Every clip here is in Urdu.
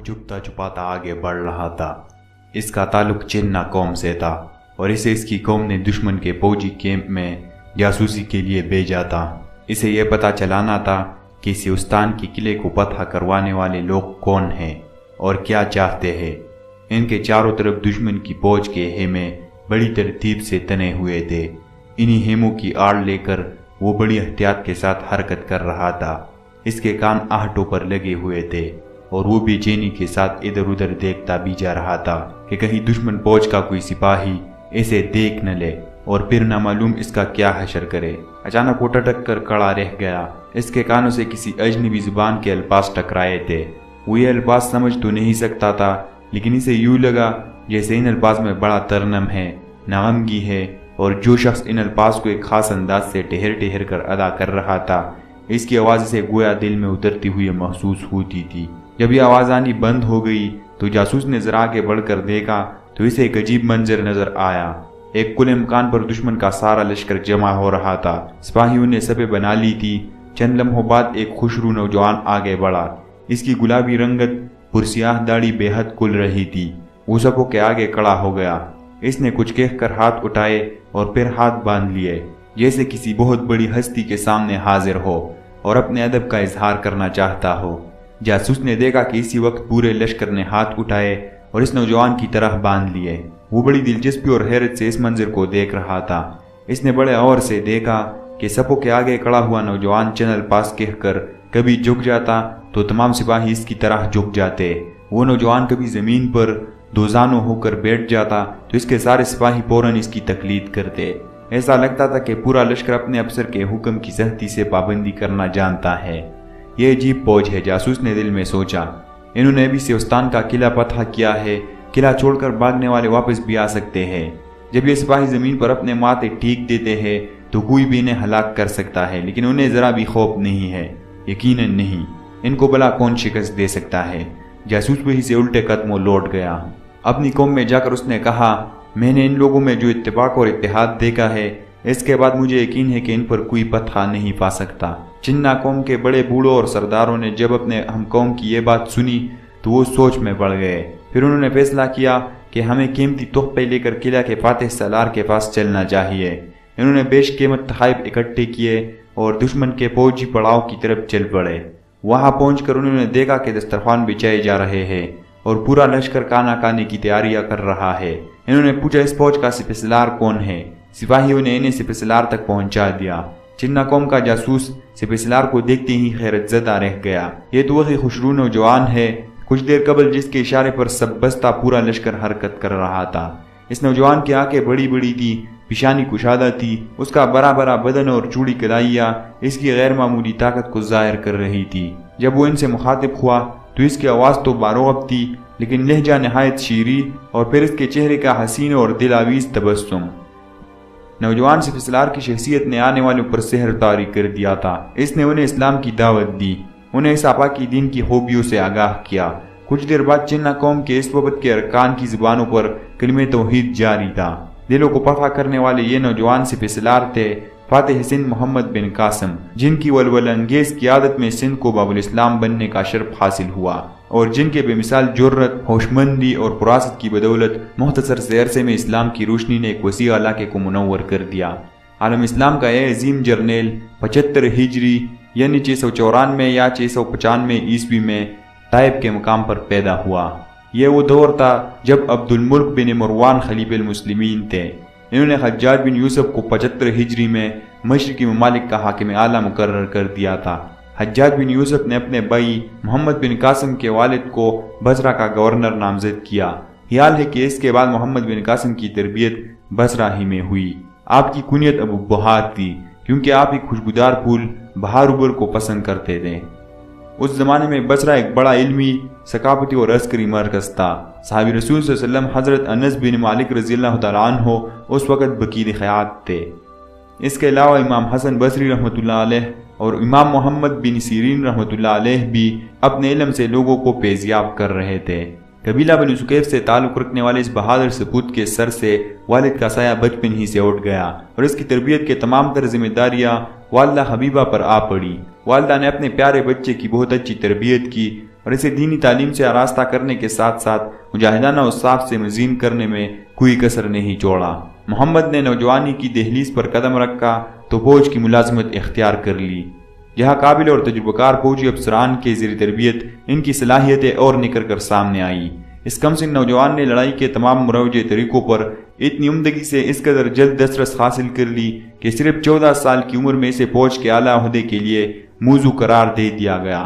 چھپتا چھپاتا آگے بڑھ رہا تھا۔ اس کا تعلق چننا قوم سے تھا اور اسے اس کی قوم نے دشمن کے فوجی کیمپ میں جاسوسی کے لیے بھیجا تھا۔ اسے یہ پتہ چلانا تھا کہ سیستان کے قلعے کو فتح کروانے والے لوگ کون ہیں اور کیا چاہتے ہیں۔ ان کے چاروں طرف دشمن کی فوج کے خیمے بڑی ترتیب سے تنے ہوئے تھے۔ انہی خیموں کی آڑ لے کر وہ بڑی احتیاط کے ساتھ حرکت کر رہا تھا۔ اس کے کان آہٹوں پر لگے ہوئے تھے اور وہ بے چینی کے ساتھ ادھر ادھر دیکھتا بھی جا رہا تھا کہ کہیں دشمن فوج کا کوئی سپاہی اسے دیکھ نہ لے اور پھر نہ معلوم اس کا کیا حشر کرے۔ اچانک وہ ٹٹک کر کھڑا رہ گیا۔ اس کے کانوں سے کسی اجنبی زبان کے الفاظ ٹکرائے تھے۔ وہ یہ الفاظ سمجھ تو نہیں سکتا تھا، لیکن اسے یوں لگا جیسے ان الفاظ میں بڑا ترنم ہے، نغمگی ہے، اور جو شخص ان الفاظ کو ایک خاص انداز سے ٹہر ٹہر کر ادا کر رہا تھا، اس کی آواز اسے گویا دل میں اترتی ہوئی محسوس ہوتی تھی۔ جب یہ آواز آنی بند ہو گئی تو جاسوس نے ذرا آگے بڑھ کر دیکھا تو اسے ایک عجیب منظر نظر آیا۔ ایک کھلے مکان پر دشمن کا سارا لشکر جمع ہو رہا تھا۔ سپاہیوں نے صفیں بنا لی تھی۔ چند لمحوں بعد ایک خوشرو نوجوان آگے بڑھا۔ اس کی گلابی رنگت پرسیاہ داڑھی بے حد کھل رہی تھی۔ وہ صفوں کے آگے کھڑا ہو گیا۔ اس نے کچھ کہہ کر ہاتھ اٹھائے اور پھر ہاتھ باندھ لیے، جیسے کسی بہت بڑی ہستی کے سامنے حاضر ہو اور اپنے ادب کا اظہار کرنا چاہتا ہو۔ جاسوس نے دیکھا کہ اسی وقت پورے لشکر نے ہاتھ اٹھائے اور اس نوجوان کی طرف باندھ لیے۔ وہ بڑی دلچسپی اور حیرت سے اس منظر کو دیکھ رہا تھا۔ اس نے بڑے غور سے دیکھا کہ صفوں کے آگے کھڑا ہوا نوجوان چند الفاظ کہہ کر کبھی جھک جاتا تو تمام سپاہی اس کی طرح جھک جاتے۔ وہ نوجوان کبھی زمین پر دوزانوں ہو کر بیٹھ جاتا تو اس کے سارے سپاہی فوراً اس کی تقلید کرتے۔ ایسا لگتا تھا کہ پورا لشکر اپنے افسر کے حکم کی سختی سے پابندی کرنا جانتا ہے۔ یہ عجیب فوج ہے، جاسوس نے دل میں سوچا۔ انہوں نے ابھی سیستان کا قلعہ فتح کیا ہے، قلعہ چھوڑ کر بھاگنے والے واپس بھی آ سکتے ہیں۔ جب یہ سپاہی زمین پر اپنے ماتھے ٹھیک دیتے ہیں تو کوئی بھی انہیں ہلاک کر سکتا ہے، لیکن انہیں ذرا بھی خوف نہیں ہے، یقیناً نہیں۔ ان کو بھلا کون شکست دے سکتا ہے؟ جاسوس وہی سے الٹے قدموں لوٹ گیا۔ اپنی قوم میں جا کر اس نے کہا، میں نے ان لوگوں میں جو اتفاق اور اتحاد دیکھا ہے، اس کے بعد مجھے یقین ہے کہ ان پر کوئی فتح نہیں پا سکتا۔ چننا قوم کے بڑے بوڑھوں اور سرداروں نے جب اپنے ہم قوم کی یہ بات سنی تو وہ سوچ میں پڑ گئے۔ پھر انہوں نے فیصلہ کیا کہ ہمیں قیمتی تحفے لے کر قلعہ کے فاتح سالار کے پاس چلنا چاہیے۔ انہوں نے بیش قیمت تحائف اکٹھے کیے اور دشمن کے فوجی پڑاؤ کی طرف چل پڑے۔ وہاں پہنچ کر انہوں نے دیکھا کہ دسترخوان بچھائے جا رہے ہیں اور پورا لشکر کھانا کھانے کی تیاریاں کر رہا ہے۔ انہوں نے پوچھا اس فوج کا سپہ سالار کون ہے؟ سپاہیوں نے انہیں سپہ سالار تک پہنچا دیا۔ چننا قوم کا جاسوس سپہ سالار کو دیکھتے ہی حیرت زدہ رہ گیا۔ یہ تو وہی خوشرو نوجوان ہے کچھ دیر قبل جس کے اشارے پر سب بستہ پورا لشکر حرکت کر رہا تھا۔ اس نوجوان کی آنکھیں بڑی بڑی تھی، پیشانی کشادہ تھی، اس کا بڑا بڑا بدن اور چوڑی کلائیاں اس کی غیر معمولی طاقت کو ظاہر کر رہی تھی۔ جب وہ ان سے مخاطب ہوا تو اس کی آواز تو بارغب تھی، لیکن لہجہ نہایت شیریں، اور پھر اس کے چہرے کا حسین اور دل آویز تبسم۔ نوجوان سپہ سالار کی شخصیت نے آنے والوں پر سحر طاری کر دیا تھا۔ اس نے انہیں اسلام کی دعوت دی، انہیں اس آپاکی دین کی خوبیوں سے آگاہ کیا۔ کچھ دیر بعد چننا قوم کے اس وقت کے ارکان کی زبانوں پر کلمہ توحید جاری تھا۔ دلوں کو فتح کرنے والے یہ نوجوان سپہ سالار تھے فاتح سندھ محمد بن قاسم، جن کی ولولہ انگیز قیادت میں سندھ کو باب الاسلام بننے کا شرف حاصل ہوا اور جن کے بے مثال جرت، ہوشمندی اور فراست کی بدولت مختصر سے عرصے میں اسلام کی روشنی نے ایک وسیع علاقے کو منور کر دیا۔ عالم اسلام کا یہ عظیم جرنیل 75 ہجری یعنی 694 یا 695 عیسوی میں طائف کے مقام پر پیدا ہوا۔ یہ وہ دور تھا جب عبد الملک بن مروان خلیفہ المسلمین تھے۔ انہوں نے حجاج بن یوسف کو 75 ہجری میں مشرقی ممالک کا حاکم اعلیٰ مقرر کر دیا تھا۔ حجاج بن یوسف نے اپنے بھائی محمد بن قاسم کے والد کو بصرہ کا گورنر نامزد کیا۔ خیال ہے کہ اس کے بعد محمد بن قاسم کی تربیت بصرہ ہی میں ہوئی۔ آپ کی کنیت ابو بہار تھی کیونکہ آپ ایک خوشبودار پھول بہار اوبر کو پسند کرتے تھے۔ اس زمانے میں بصرہ ایک بڑا علمی، ثقافتی اور عسکری مرکز تھا۔ صحابی رسول صلی اللہ علیہ وسلم حضرت انس بن مالک رضی اللہ تعالیٰ عنہ اس وقت وکیل خیاط تھے۔ اس کے علاوہ امام حسن بصری رحمۃ اللہ علیہ اور امام محمد بن سیرین رحمۃ اللہ علیہ بھی اپنے علم سے لوگوں کو فیضیاب کر رہے تھے۔ قبیلہ بنو ثقیف سے تعلق رکھنے والے اس بہادر سپوت کے سر سے والد کا سایہ بچپن ہی سے اٹھ گیا اور اس کی تربیت کے تمام تر ذمہ داریاں والدہ حبیبہ پر آ پڑی۔ والدہ نے اپنے پیارے بچے کی بہت اچھی تربیت کی اور اسے دینی تعلیم سے آراستہ کرنے کے ساتھ ساتھ مجاہدانہ اوصاف سے مزین کرنے میں کوئی کسر نہیں چھوڑا۔ محمد نے نوجوانی کی دہلیز پر قدم رکھا تو فوج کی ملازمت اختیار کر لی، جہاں قابل اور تجربہ کار فوجی افسران کے زیر تربیت ان کی صلاحیتیں اور نکھر کر سامنے آئیں۔ اس کم سن نوجوان نے لڑائی کے تمام مروجہ طریقوں پر اتنی عمدگی سے اس قدر جلد دسترس حاصل کر لی کہ صرف 14 سال کی عمر میں اسے فوج کے اعلیٰ عہدے کے لیے موزوں قرار دے دیا گیا۔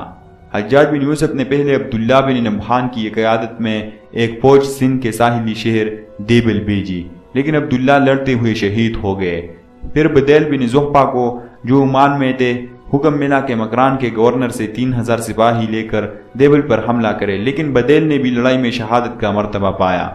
حجاج بن یوسف نے پہلے عبداللہ بن نبہان کی قیادت میں ایک فوج سندھ کے ساحلی شہر دیبل بھیجی، لیکن عبداللہ لڑتے ہوئے شہید ہو گئے۔ پھر بدیل بن زحفہ کو، جو عمان میں تھے، حکم ملا کہ مکران کے گورنر سے 3000 سپاہی لے کر دیبل پر حملہ کرے، لیکن بدیل نے بھی لڑائی میں شہادت کا مرتبہ پایا۔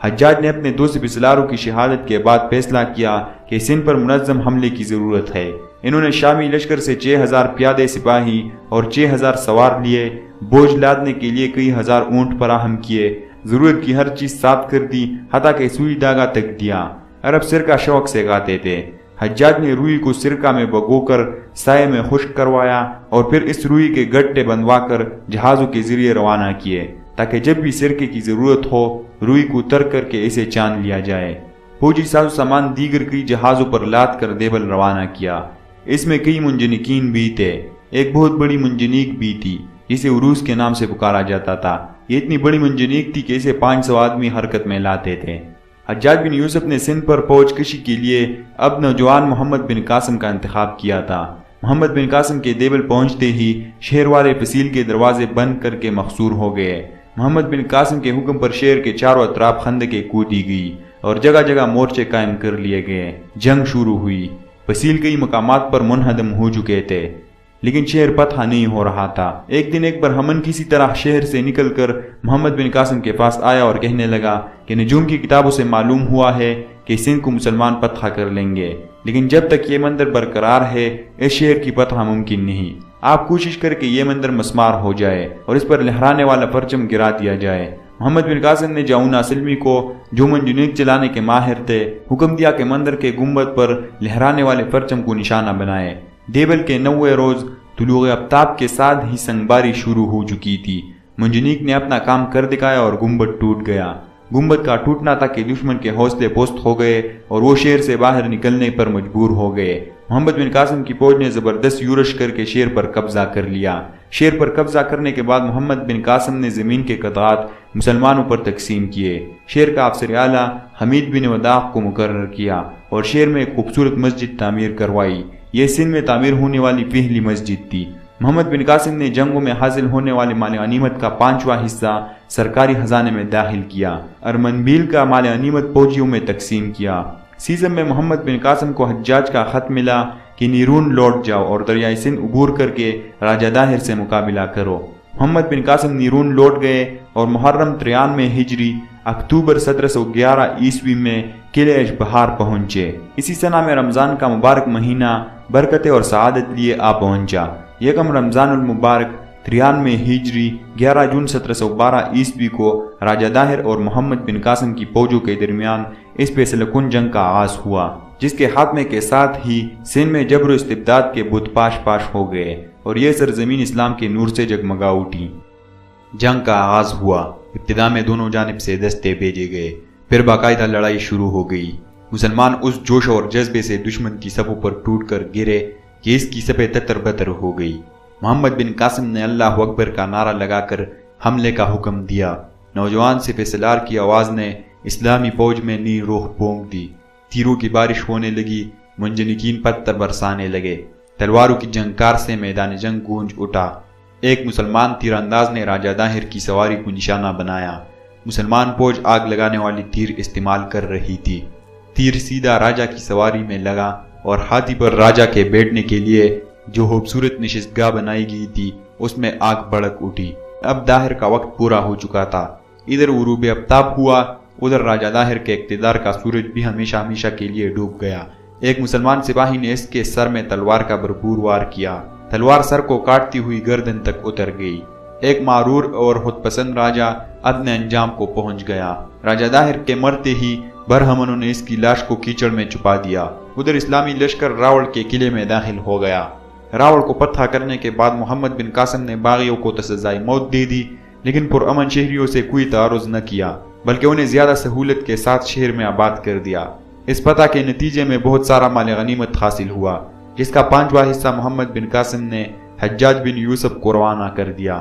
حجاج نے اپنے 2 سپہسالاروں کی شہادت کے بعد فیصلہ کیا کہ سندھ پر منظم حملے کی ضرورت ہے۔ انہوں نے شامی لشکر سے 6000 پیادے سپاہی اور 6000 سوار لیے، بوجھ لادنے کے لیے کئی ہزار اونٹ فراہم کیے، ضرورت کی ہر چیز ساتھ کر دی، حتیٰ کہ سوئی داغا تک دیا۔ عرب سرکہ شوق سے گاتے تھے۔ حجاج نے روئی کو سرکہ میں بھگو کر سائے میں خشک کروایا اور پھر اس روئی کے گٹے بندوا کر جہازوں کے ذریعے روانہ کیے، تاکہ جب بھی سرکے کی ضرورت ہو روئی کو تر کر کے اسے چان لیا جائے۔ فوجی ساز و سامان دیگر کئی جہازوں پر لاد کر دیبل روانہ کیا۔ اس میں کئی منجنیقین بھی تھے۔ ایک بہت بڑی منجنیق بھی تھی جسے عروس کے نام سے پکارا جاتا تھا۔ یہ اتنی بڑی منجنیق تھی کہ اسے 500 آدمی حرکت میں لاتے تھے۔ حجاج بن یوسف نے سندھ پر فوج کشی کے لیے اب نوجوان محمد بن قاسم کا انتخاب کیا تھا۔ محمد بن قاسم کے دیبل پہنچتے ہی شہر والے فصیل کے دروازے بند کر کے مخصور ہو گئے۔ محمد بن قاسم کے حکم پر شہر کے چاروں اطراف خندقیں کھودی گئی اور جگہ جگہ مورچے قائم کر لیے گئے۔ جنگ شروع ہوئی۔ فصیل کئی مقامات پر منہدم ہو چکے تھے، لیکن شہر فتح نہیں ہو رہا تھا۔ ایک دن ایک برہمن کسی طرح شہر سے نکل کر محمد بن قاسم کے پاس آیا اور کہنے لگا کہ نجوم کی کتابوں سے معلوم ہوا ہے کہ سندھ کو مسلمان فتح کر لیں گے، لیکن جب تک یہ مندر برقرار ہے اس شہر کی فتح ممکن نہیں۔ آپ کوشش کر کے یہ مندر مسمار ہو جائے اور اس پر لہرانے والا پرچم گرا دیا جائے۔ محمد بن قاسم نے جاؤنا سلمی کو، جو منجنیق چلانے کے ماہر تھے، حکم دیا کہ مندر کے گنبد پر لہرانے والے پرچم کو نشانہ بنائے۔ دیبل کے 9ویں روز طلوع آفتاب کے ساتھ ہی سنگباری شروع ہو چکی تھی۔ منجنیق نے اپنا کام کر دکھایا اور گنبد ٹوٹ گیا۔ گنبد کا ٹوٹنا تھا کہ دشمن کے حوصلے پست ہو گئے اور وہ شہر سے باہر نکلنے پر مجبور ہو گئے۔ محمد بن قاسم کی فوج نے زبردست یورش کر کے شہر پر قبضہ کر لیا۔ شہر پر قبضہ کرنے کے بعد محمد بن قاسم نے زمین کے قطعات مسلمانوں پر تقسیم کیے۔ شہر کا افسر اعلیٰ حمید بن وداع کو مقرر کیا اور شہر میں ایک خوبصورت مسجد تعمیر کروائی۔ یہ سندھ میں تعمیر ہونے والی پہلی مسجد تھی۔ محمد بن قاسم نے جنگوں میں حاصل ہونے والے مال غنیمت کا 5واں حصہ سرکاری خزانے میں داخل کیا۔ ارمنبیل کا مال غنیمت فوجیوں میں تقسیم کیا۔ سیزن میں محمد بن قاسم کو حجاج کا خط ملا کہ نیرون لوٹ جاؤ اور دریائے سندھ عبور کر کے راجہ داہر سے مقابلہ کرو۔ محمد بن قاسم نیرون لوٹ گئے اور محرم 93 ہجری اکتوبر 1711 عیسوی میں قلعہ اشبہار پہنچے۔ اسی سنہ میں رمضان کا مبارک مہینہ برکت اور سعادت لیے آ پہنچا۔ یکم رمضان المبارک 93 ہجری 11 جون 1712 عیسوی کو راجہ داہر اور محمد بن قاسم کی فوجوں کے درمیان اس فیصلہ کن جنگ کا آغاز ہوا، جس کے خاتمے کے ساتھ ہی سندھ میں جبر و استبداد کے بت پاش پاش ہو گئے اور یہ سرزمین اسلام کے نور سے جگمگا اٹھی۔ جنگ کا آغاز ہوا۔ ابتدا میں دونوں جانب سے دستے بھیجے گئے، پھر باقاعدہ لڑائی شروع ہو گئی۔ مسلمان اس جوش اور جذبے سے دشمن کی صفوں پر ٹوٹ کر گرے کہ اس کی صفیں تتر بتر ہو گئی۔ محمد بن قاسم نے اللہ اکبر کا نعرہ لگا کر حملے کا حکم دیا۔ نوجوان سپہ سالار کی آواز نے اسلامی فوج میں نئی روح بونک دی۔ تیروں کی بارش ہونے لگی، منجنیقین پتھر برسانے لگے، تلواروں کی جھنکار سے میدان جنگ گونج اٹھا۔ ایک مسلمان تیر انداز نے راجہ داہر کی سواری کو نشانہ بنایا۔ مسلمان فوج آگ لگانے والی تیر استعمال کر رہی تھی۔ تیر سیدھا راجہ کی سواری میں لگا اور ہاتھی پر راجہ کے بیٹھنے کے لیے جو خوبصورت نشستگاہ بنائی گئی تھی اس میں آگ بھڑک اٹھی۔ اب داہر کا وقت پورا ہو چکا تھا۔ ادھر غروب آفتاب ہوا، ادھر راجہ داہر کے اقتدار کا سورج بھی ہمیشہ ہمیشہ کے لیے ڈوب گیا۔ ایک مسلمان سپاہی نے اس کے سر میں تلوار کا بھرپور وار کیا۔ تلوار سر کو کاٹتی ہوئی گردن تک اتر گئی۔ ایک مغرور اور خود پسند راجہ اپنے انجام کو پہنچ گیا۔ راجہ داہر کے مرتے ہی برہمنوں نے اس کی لاش کو کیچڑ میں چھپا دیا۔ ادھر اسلامی لشکر راوڑ کے قلعے میں داخل ہو گیا۔ راوڑ کو فتح کرنے کے بعد محمد بن قاسم نے باغیوں کو سزائے موت دے دی، لیکن پرامن شہریوں سے کوئی تعارض نہ کیا، بلکہ انہیں زیادہ سہولت کے ساتھ شہر میں آباد کر دیا۔ اس فتح کے نتیجے میں بہت سارا مال غنیمت حاصل ہوا، جس کا 5واں حصہ محمد بن قاسم نے حجاج بن یوسف کو روانہ کر دیا۔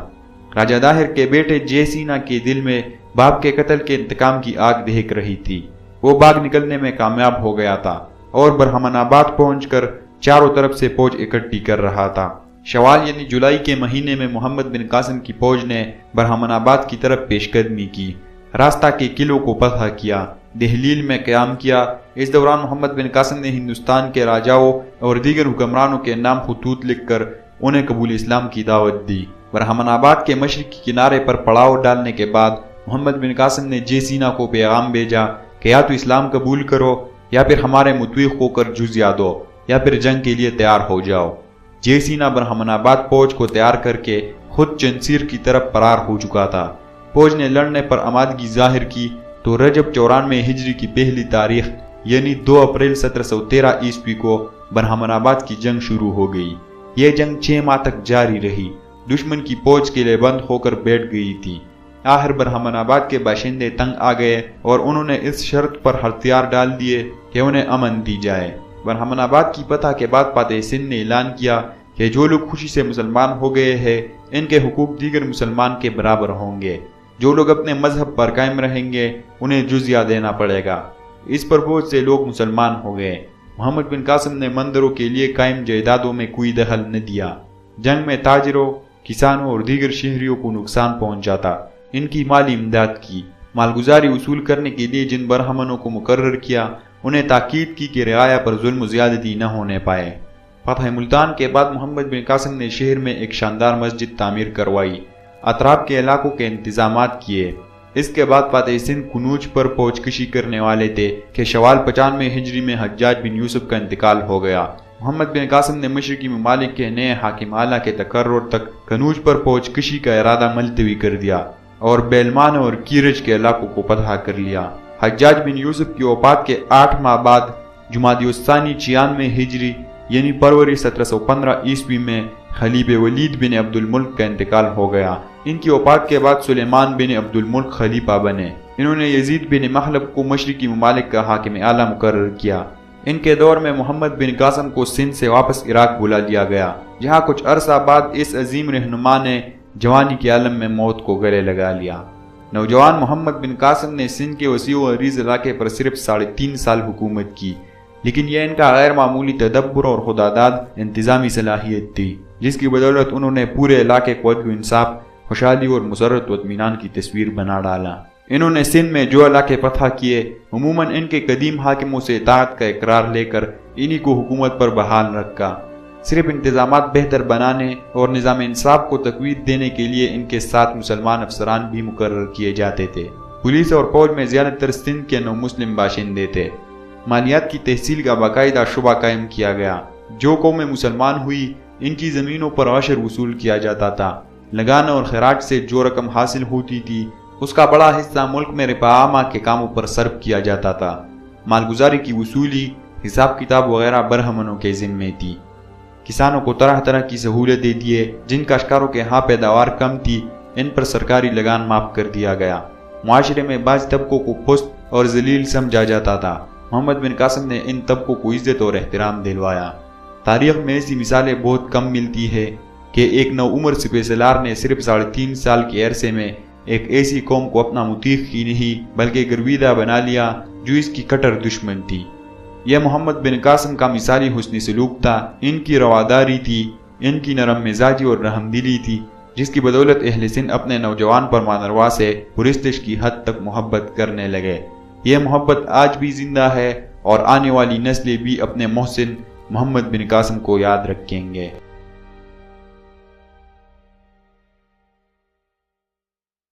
راجہ داہر کے بیٹے جے سینا کے دل میں باپ کے قتل کے انتقام کی آگ دہک رہی تھی۔ وہ باغ نکلنے میں کامیاب ہو گیا تھا اور برہمن آباد پہنچ کر چاروں طرف سے فوج اکٹھی کر رہا تھا۔ شوال یعنی جولائی کے مہینے میں محمد بن قاسم کی فوج نے برہمن آباد کی طرف پیش قدمی کی، راستہ کے قلعوں کو فتح کیا، دہلیل میں قیام کیا۔ اس دوران محمد بن قاسم نے ہندوستان کے راجاؤں اور دیگر حکمرانوں کے نام خطوط لکھ کر انہیں قبول اسلام کی دعوت دی۔ برہمن آباد کے مشرقی کنارے پر پڑاؤ ڈالنے کے بعد محمد بن قاسم نے جے سینا کو پیغام بھیجا کہ یا تو اسلام قبول کرو یا پھر ہمارے مطیع ہو کر جزیہ دو یا پھر جنگ کے لیے تیار ہو جاؤ۔ جے سینا برہمن آباد فوج کو تیار کر کے خود چنسیر کی طرف فرار ہو چکا تھا۔ فوج نے لڑنے پر آمادگی ظاہر کی تو رجب 94 ہجری کی پہلی تاریخ یعنی 2 اپریل 1713 عیسوی کو برہمن آباد کی جنگ شروع ہو گئی۔ یہ جنگ 6 ماہ تک جاری رہی۔ دشمن کی فوج کے لیے بند ہو کر بیٹھ گئی تھی۔ آخر برہمن آباد کے باشندے تنگ آ گئے اور انہوں نے اس شرط پر ہتھیار ڈال دیے کہ انہیں امن دی جائے۔ برہمن آباد کی فتح کے بعد فاتح سندھ نے اعلان کیا کہ جو لوگ خوشی سے مسلمان ہو گئے ہیں ان کے حقوق دیگر مسلمان کے برابر ہوں گے، جو لوگ اپنے مذہب پر قائم رہیں گے انہیں جزیہ دینا پڑے گا۔ اس پر بہت سے لوگ مسلمان ہو گئے۔ محمد بن قاسم نے مندروں کے لیے قائم جائیدادوں میں کوئی دخل نہ دیا۔ جنگ میں تاجروں، کسانوں اور دیگر شہریوں کو نقصان پہنچا تھا۔ ان کی مالی امداد کی۔ مالگزاری وصول کرنے کے لیے جن برہمنوں کو مقرر کیا انہیں تاکید کی کہ رعایا پر ظلم و زیادتی نہ ہونے پائے۔ فتح ملتان کے بعد محمد بن قاسم نے شہر میں ایک شاندار مسجد تعمیر کروائی، اطراف کے علاقوں کے انتظامات کیے۔ اس کے بعد فاتح سندھ قنوج پر فوج کشی کرنے والے تھے کہ شوال 95 ہجری میں حجاج بن یوسف کا انتقال ہو گیا۔ محمد بن قاسم نے مشرقی ممالک کے نئے حاکم اعلیٰ کے تقرر تک قنوج پر فوج کشی کا ارادہ ملتوی کر دیا اور بیلمان اور کیرج کے علاقوں کو فتح کر لیا۔ حجاج بن یوسف کی وفات کے 8 ماہ بعد جمادی الثانی 96 ہجری یعنی فروری 1715 عیسوی میں خلیف ولید بن عبد الملک کا انتقال ہو گیا۔ ان کی وفات کے بعد سلیمان بن عبد الملک خلیفہ بنے۔ انہوں نے یزید بن مخلب کو مشرقی ممالک کا حاکم اعلیٰ مقرر کیا۔ ان کے دور میں محمد بن قاسم کو سندھ سے واپس عراق بلا لیا گیا، جہاں کچھ عرصہ بعد اس عظیم رہنما نے جوانی کے عالم میں موت کو گلے لگا لیا۔ نوجوان محمد بن قاسم نے سندھ کے وسیع و عریض علاقے پر صرف 3.5 سال حکومت کی، لیکن یہ ان کا غیر معمولی تدبر اور خداداد انتظامی صلاحیت تھی، جس کی بدولت انہوں نے پورے علاقے کو عدل و انصاف، خوشحالی اور مسرت و اطمینان کی تصویر بنا ڈالا۔ انہوں نے سندھ میں جو علاقے فتح کیے عموماً ان کے قدیم حاکموں سے اطاعت کا اقرار لے کر انہی کو حکومت پر بحال رکھا۔ صرف انتظامات بہتر بنانے اور نظام انصاف کو تقویت دینے کے لیے ان کے ساتھ مسلمان افسران بھی مقرر کیے جاتے تھے۔ پولیس اور فوج میں زیادہ تر سندھ کے نو مسلم باشندے تھے۔ مالیات کی تحصیل کا باقاعدہ شعبہ قائم کیا گیا۔ جو قومیں مسلمان ہوئی ان کی زمینوں پر عشر وصول کیا جاتا تھا۔ لگان اور خراج سے جو رقم حاصل ہوتی تھی اس کا بڑا حصہ ملک میں رفاہ عامہ کے کاموں پر صرف کیا جاتا تھا۔ مالگزاری کی وصولی، حساب کتاب وغیرہ برہمنوں کے ذمے تھی۔ کسانوں کو طرح طرح کی سہولتیں دیے۔ جن کاشتکاروں کے ہاں پیداوار کم تھی ان پر سرکاری لگان معاف کر دیا گیا۔ معاشرے میں بعض طبقوں کو پست اور ذلیل سمجھا جاتا تھا۔ محمد بن قاسم نے ان طبقوں کو عزت اور احترام دلوایا۔ تاریخ میں ایسی مثالیں بہت کم ملتی ہے کہ ایک نوعمر سپہ سالار نے صرف 3.5 سال کے عرصے میں ایک ایسی قوم کو اپنا مطیع ہی نہیں بلکہ گرویدہ بنا لیا جو اس کی کٹر دشمن تھی۔ یہ محمد بن قاسم کا مثالی حسن سلوک تھا، ان کی رواداری تھی، ان کی نرم مزاجی اور رحم دلی تھی، جس کی بدولت اہل سندھ اپنے نوجوان پرمانروا سے پرستش کی حد تک محبت کرنے لگے۔ یہ محبت آج بھی زندہ ہے اور آنے والی نسلیں بھی اپنے محسن محمد بن قاسم کو یاد رکھیں گے۔